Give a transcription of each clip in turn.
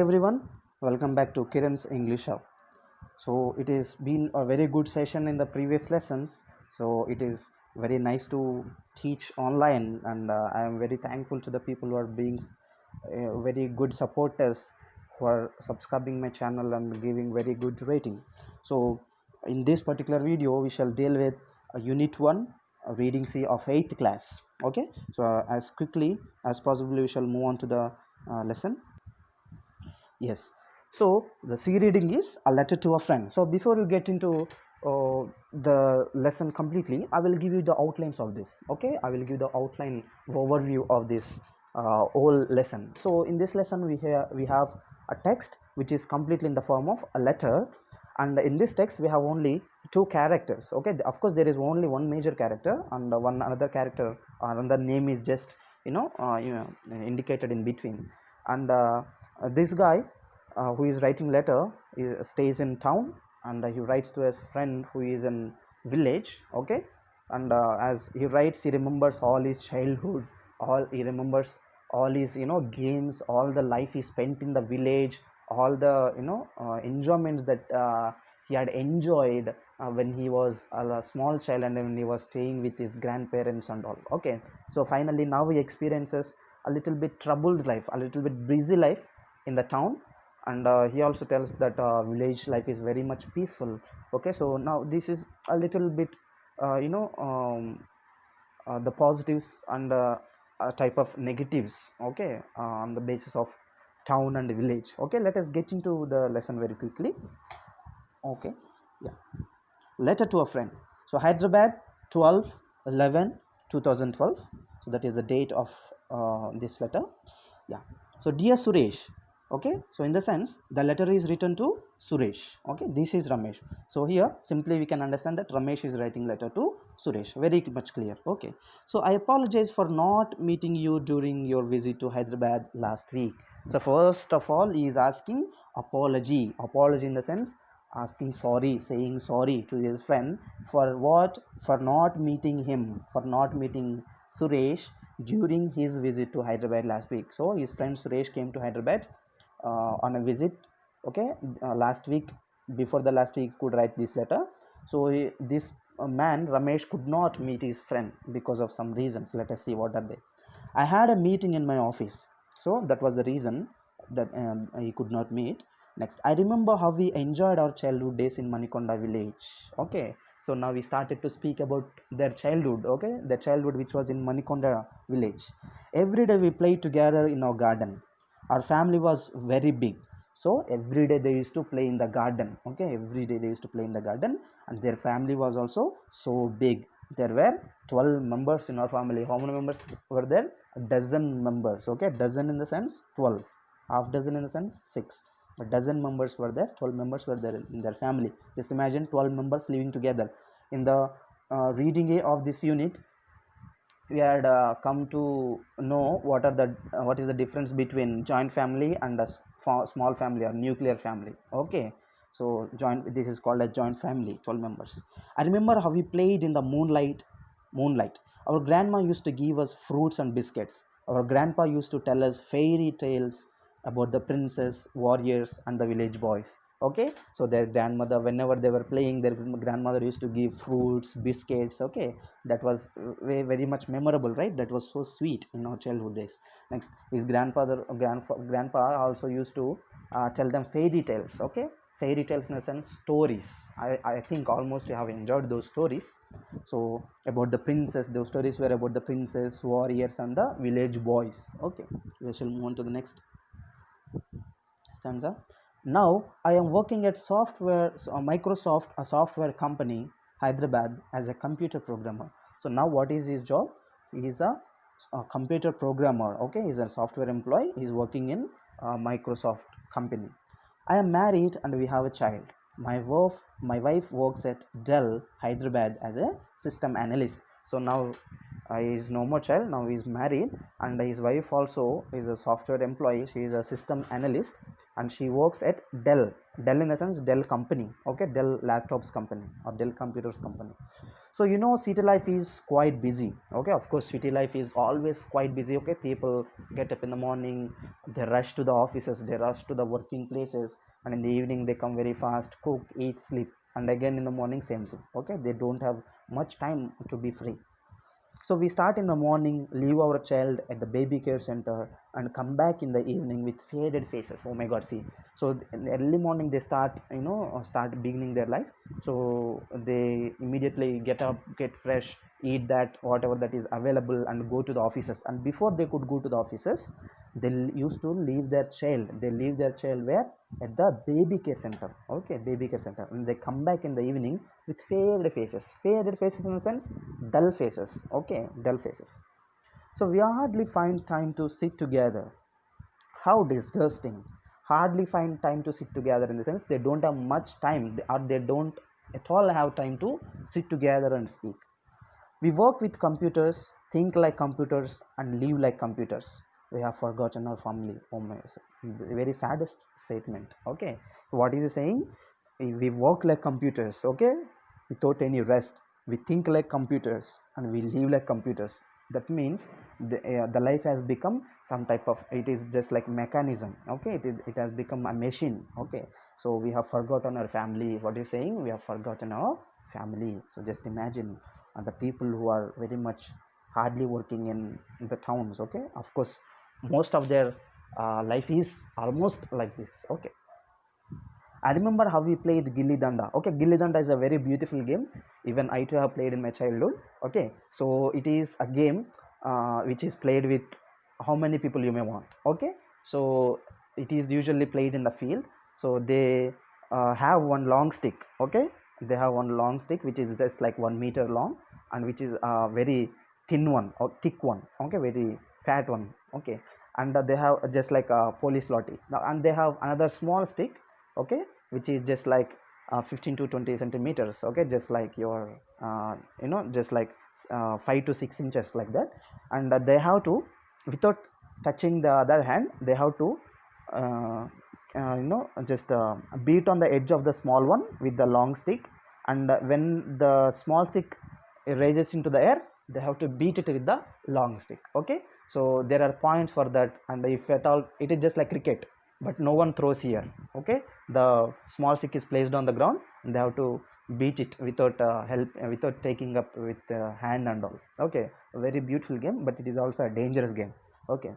everyone, welcome back to Kiran's English Show. So it has been a very good session in the previous lessons. So it is very nice to teach online, and I am very thankful to the people who are being very good supporters who are subscribing my channel and giving very good rating. So in this particular video, we shall deal with Unit-1 reading C of 8th class. Okay, so as quickly as possible, we shall move on to the lesson. Yes. So the C reading is a letter to a friend. So before you get into the lesson completely, I will give you the outlines of this. Okay, I will give the outline overview of this whole lesson. So in this lesson, we have a text which is completely in the form of a letter, and in this text we have only two characters. Okay, of course there is only one major character, and one another character or another name is just indicated in between, and this guy who is writing letter stays in town, and he writes to his friend who is in village. Okay, and as he writes, he remembers all his childhood, all he remembers all his games, all the life he spent in the village, all the enjoyments that he had enjoyed when he was a small child and when he was staying with his grandparents and all. Okay, so finally now he experiences a little bit troubled life, a little bit busy life in the town, and he also tells that village life is very much peaceful. Okay, so now this is a little bit the positives and a type of negatives. Okay, on the basis of town and village. Okay, let us get into the lesson very quickly. Okay, yeah. Letter to a friend. So Hyderabad, 12/11/2012. So that is the date of this letter. Yeah. So dear Suresh. Okay, so in the sense the letter is written to Suresh. Okay, this is Ramesh. So here simply we can understand that Ramesh is writing letter to Suresh. Very much clear. Okay, so I apologize for not meeting you during your visit to Hyderabad last week. So first of all, he is asking apology in the sense asking sorry, saying sorry to his friend for what? For not meeting him, for not meeting Suresh during his visit to Hyderabad last week. So his friend Suresh came to Hyderabad on a visit. Okay, last week, before the last week could write this letter. So this man Ramesh could not meet his friend because of some reasons. Let us see what are they. I had a meeting in my office, so that was the reason that he could not meet. Next, I remember how we enjoyed our childhood days in Manikonda village. Okay, so now we started to speak about their childhood. Okay, their childhood which was in Manikonda village. Every day we played together in our garden. Our family was very big, so every day they used to play in the garden. Okay, every day they used to play in the garden, and their family was also so big. There were 12 members in our family. How many members were there? A dozen members. Okay, dozen in the sense 12, half dozen in the sense 6. A dozen members were there, 12 members were there in their family. Just imagine 12 members living together. In the reading A of this unit, we had come to know what is the difference between joint family and a small family or nuclear family. Okay, so this is called a joint family, 12 members. I remember how we played in the moonlight. Our grandma used to give us fruits and biscuits. Our grandpa used to tell us fairy tales about the princess, warriors, and the village boys. Okay, so their grandmother, whenever they were playing, their grandmother used to give fruits, biscuits. Okay, that was very much memorable, right? That was so sweet in our childhood days. Next, his grandpa also used to tell them fairy tales. Okay, fairy tales in a sense stories. I think almost you have enjoyed those stories. So about the princess, those stories were about the princess, warriors, and the village boys. Okay, we shall move on to the next stanza. Now I am working at Microsoft, a software company, Hyderabad, as a computer programmer. So now what is his job? He is a computer programmer. Okay, he's a software employee. He's working in a Microsoft company. I am married and we have a child. My wife works at Dell Hyderabad as a system analyst. So now he is no more child, now he is married, and his wife also is a software employee. She is a system analyst, and she works at Dell, in the sense Dell company, okay, Dell laptops company or Dell computers company. So city life is quite busy, okay. Of course, city life is always quite busy, okay. People get up in the morning, they rush to the offices, they rush to the working places, and in the evening they come very fast, cook, eat, sleep, and again in the morning same thing, okay. They don't have much time to be free. So we start in the morning, leave our child at the baby care center, and come back in the evening with faded faces. Oh my God, see. So in the early morning they start, start beginning their life. So they immediately get up, get fresh, eat that whatever that is available, and go to the offices. And before they could go to the offices, they used to leave their child. They leave their child where? At the baby care center. Okay, baby care center, and they come back in the evening with faded faces. Faded faces in the sense dull faces, okay, dull faces. So we hardly find time to sit together. How disgusting. Hardly find time to sit together, in the sense they don't have much time, or they don't at all have time to sit together and speak. We work with computers, think like computers, and live like computers. We have forgotten our family. Oh my, very saddest statement. Okay, so what is he saying? We work like computers, okay, without any rest. We think like computers and we live like computers. That means the life has become some type of, it is just like mechanism, okay. It has become a machine, okay. So we have forgotten our family. What is saying? We have forgotten our family. So just imagine the people who are very much hardly working in the towns, okay. Of course, most of their life is almost like this, okay. I remember how we played Gilli Danda. Okay, Gilli Danda is a very beautiful game. Even I too have played in my childhood. Okay, so it is a game which is played with how many people you may want. Okay, so it is usually played in the field. So they have one long stick. Okay, they have one long stick which is just like 1 meter long, and which is a very thin one or thick one. Okay, very fat one. Okay, and they have just like a police lottie. And they have another small stick, okay, which is just like 15 to 20 centimeters, okay, just like your just like 5 to 6 inches, like that. And they have to, without touching the other hand, they have to uh, just beat on the edge of the small one with the long stick. And when the small stick raises into the air, they have to beat it with the long stick, okay. So there are points for that. And if at all, it is just like cricket, but no one throws here, okay. The small stick is placed on the ground, and they have to beat it without help, without taking up with hand and all, okay. A very beautiful game, but it is also a dangerous game, okay.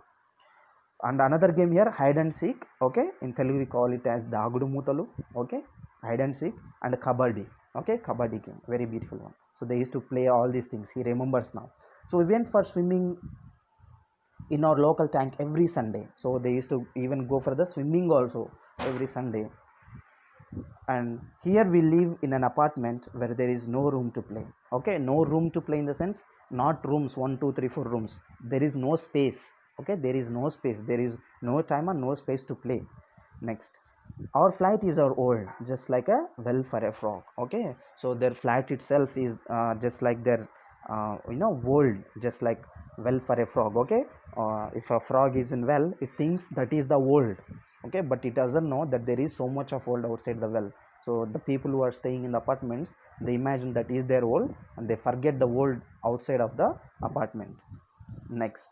And another game here, hide and seek, okay. In Telugu we call it as dagudu mutalu, okay. Hide and seek and kabaddi, okay. Kabaddi game, very beautiful one. So they used to play all these things. He remembers now. So we went for swimming in our local tank every Sunday. So they used to even go for the swimming also every Sunday. And here we live in an apartment where there is no room to play, okay. No room to play in the sense, not rooms 1 2 3 4 rooms. There is no space, okay. There is no space, there is no time and no space to play. Next, our flat is our old, just like a well for a frog, okay. So their flat itself is just like their world, just like well for a frog, okay. If a frog is in well, it thinks that is the world, okay, but it doesn't know that there is so much of world outside the well. So the people who are staying in the apartments, they imagine that is their world, and they forget the world outside of the apartment. Next,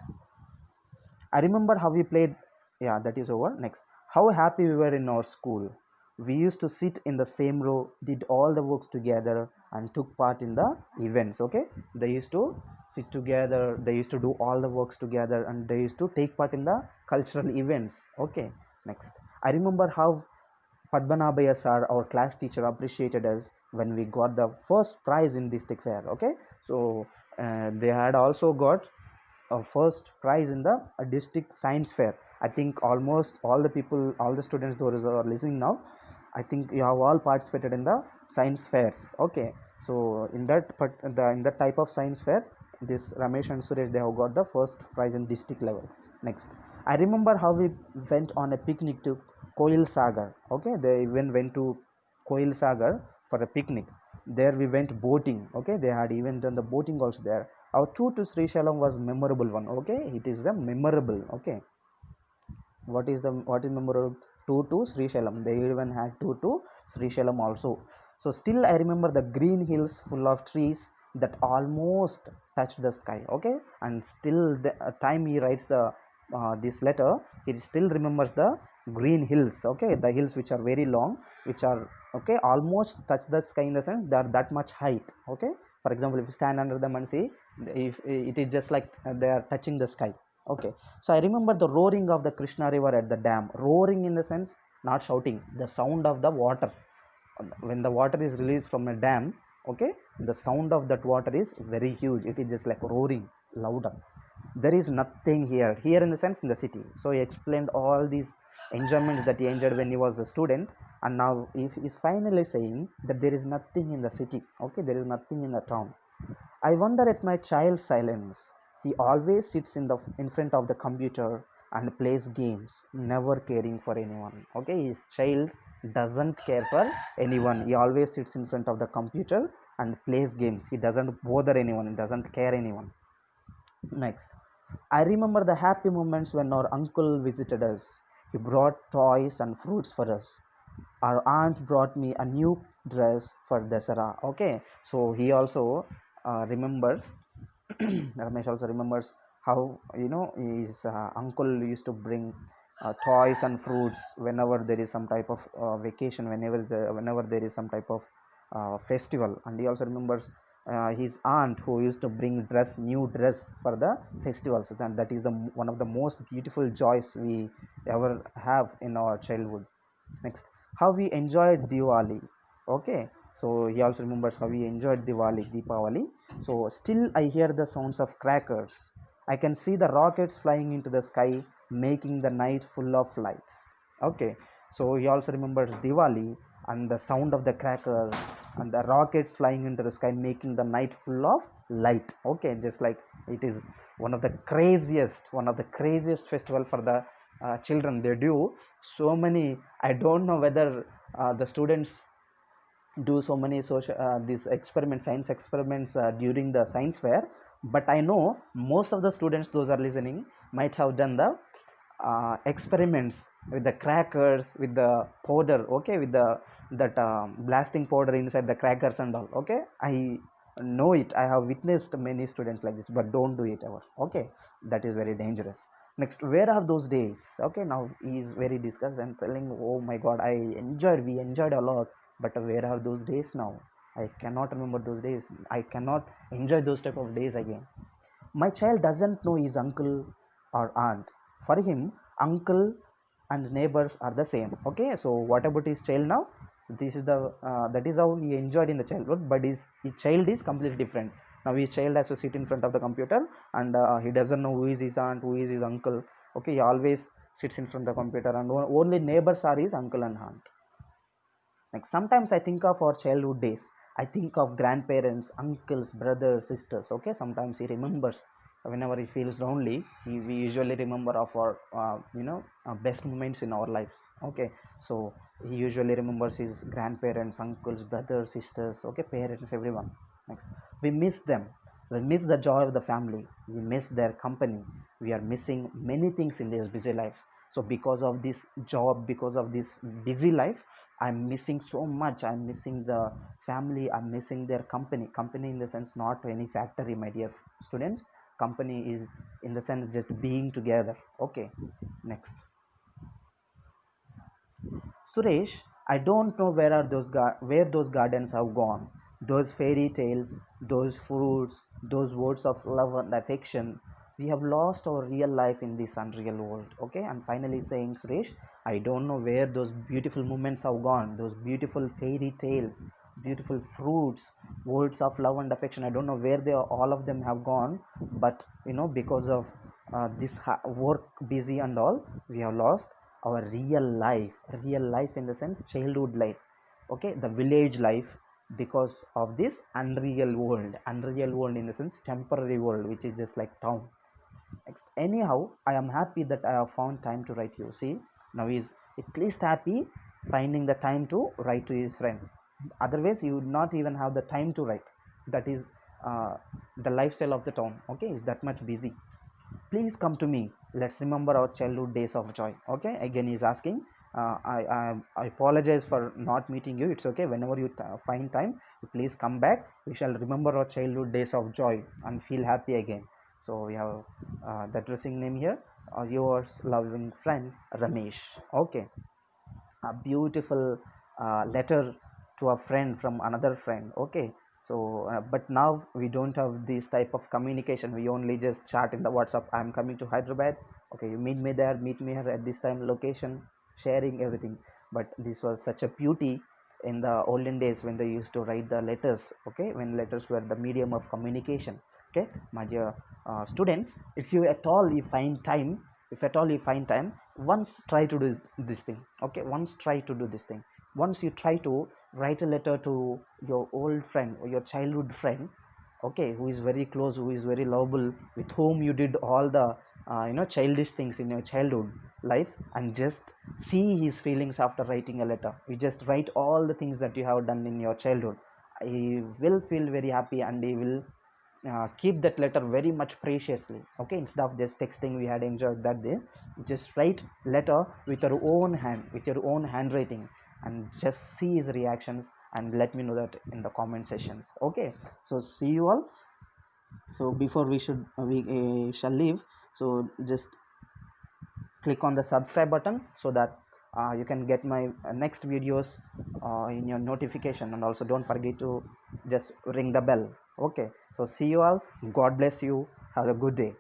I remember how we played. Yeah, that is over. Next, how happy we were in our school. We used to sit in the same row, did all the works together, and took part in the events. Okay, they used to sit together, they used to do all the works together, and they used to take part in the cultural events. Okay, next, I remember how Padmanabhaya sir, our class teacher, appreciated us when we got the first prize in district fair. Okay, so they had also got first prize in the district science fair. I think almost all the people, all the students those are listening now, I think you have all participated in the science fairs, okay. So in that in that type of science fair, this Ramesh and Suresh, they have got the first prize in district level. Next, I remember how we went on a picnic to Koil Sagar, okay. They even went to Koil Sagar for a picnic. There we went boating, okay. They had even done the boating also there. Our tour to Srisailam was memorable one. Okay, it is a memorable. Okay, what is memorable? Tour to Srisailam. They even had tour to Srisailam also. So still I remember the green hills full of trees that almost touch the sky. Okay, and still the time he writes the this letter, he still remembers the green hills. Okay, the hills which are very long, which are, okay, almost touch the sky, in the sense they are that much height. Okay, for example, if you stand under them and see, if it is just like they are touching the sky. Okay, so I remember the roaring of the Krishna river at the dam. Roaring in the sense not shouting, the sound of the water. When the water is released from a dam, okay, the sound of that water is very huge. It is just like roaring louder. There is nothing here in the sense in the city. So he explained all these enjoyments that he enjoyed when he was a student, and now if he is finally saying that there is nothing in the city. Okay, there is nothing in the town. I wonder at my child's silence. He always sits in front of the computer and plays games, never caring for anyone. Okay, his child doesn't care for anyone. He always sits in front of the computer and plays games. He doesn't bother anyone. He doesn't care anyone. Next, I remember the happy moments when our uncle visited us. He brought toys and fruits for us. Our aunt brought me a new dress for Dasara. Okay, so he also remembers. Ramesh also remembers how, his uncle used to bring toys and fruits whenever there is some type of vacation, whenever there is some type of festival. And he also remembers his aunt who used to bring new dress for the festivals. That is the one of the most beautiful joys we ever have in our childhood. Next, how we enjoyed Diwali. Okay, so he also remembers how we enjoyed Deepavali. So still I hear the sounds of crackers. I can see the rockets flying into the sky, making the night full of lights. Okay, so he also remembers Diwali and the sound of the crackers and the rockets flying into the sky, making the night full of light. Okay, just like it is one of the craziest festival for the children. They do so many. I don't know whether the students do so many social these experiments, science experiments, during the science fair, but I know most of the students, those are listening, might have done the experiments with the crackers, with the powder. Okay, with the that blasting powder inside the crackers and all. Okay, I know it. I have witnessed many students like this, but don't do it ever. Okay, that is very dangerous. Next, where are those days? Okay, now he is very disgusted and telling, oh my god, we enjoyed a lot, but where are those days now? I cannot remember those days. I cannot enjoy those type of days again. My child doesn't know his uncle or aunt. For him, uncle and neighbors are the same. Okay, so what about his child now? This is the that is how he enjoyed in the childhood, but his child is completely different. Now his child has to sit in front of the computer, and he doesn't know who is his aunt, who is his uncle. Okay, he always sits in front of the computer, and only neighbors are his uncle and aunt. Like sometimes I think of our childhood days. I think of grandparents, uncles, brothers, sisters. Okay, sometimes he remembers whenever he feels lonely. We usually remember of our best moments in our lives. Okay, so he usually remembers his grandparents, uncles, brothers, sisters. Okay, parents, everyone. Next, we miss them. We miss the joy of the family. We miss their company. We are missing many things in this busy life. So because of this job, because of this busy life, I'm missing so much. I'm missing the family. I'm missing their company. Company in the sense not any factory, my dear students. Company is in the sense just being together. Okay. Next, Suresh, I don't know where those gardens have gone. Those fairy tales, those fruits, those words of love and affection. We have lost our real life in this unreal world. Okay, and finally saying, Suresh, I don't know where those beautiful moments have gone. Those beautiful fairy tales, beautiful fruits, words of love and affection. I don't know where all of them have gone, but because of this work busy and all, we have lost our real life in the sense childhood life. Okay, the village life, because of this unreal world in the sense temporary world, which is just like town. Anyhow, I am happy that I have found time to write you. See, now he is at least happy finding the time to write to his friend. Otherwise, you would not even have the time to write. That is uh, the lifestyle of the town, okay, is that much busy. Please come to me, let's remember our childhood days of joy. Okay, again he's asking, I apologize for not meeting you, it's okay, whenever you find time, please come back, we shall remember our childhood days of joy and feel happy again. So we have the addressing name here, yours loving friend Ramesh. Okay, a beautiful letter to a friend from another friend. Okay, so but now we don't have this type of communication, we only just chat in the WhatsApp, I'm coming to Hyderabad, okay, you meet me there, meet me here at this time, location, sharing everything. But this was such a beauty in the olden days when they used to write the letters, okay, when letters were the medium of communication. Okay, my dear students, if you at all you find time, if at all you find time, once try to do this thing. Okay, once try to do this thing, once you try to write a letter to your old friend or your childhood friend, okay, who is very close, who is very lovable, with whom you did all the childish things in your childhood life, and just see his feelings after writing a letter. You just write all the things that you have done in your childhood, he will feel very happy, and he will keep that letter very much preciously. Okay, instead of just texting, we had enjoyed that day, just write letter with your own hand, with your own handwriting, and just see his reactions, and let me know that in the comment sections. Okay, so see you all. So before we shall leave, so just click on the subscribe button, so that you can get my next videos in your notification, and also don't forget to just ring the bell. Okay, so see you all, god bless you, have a good day.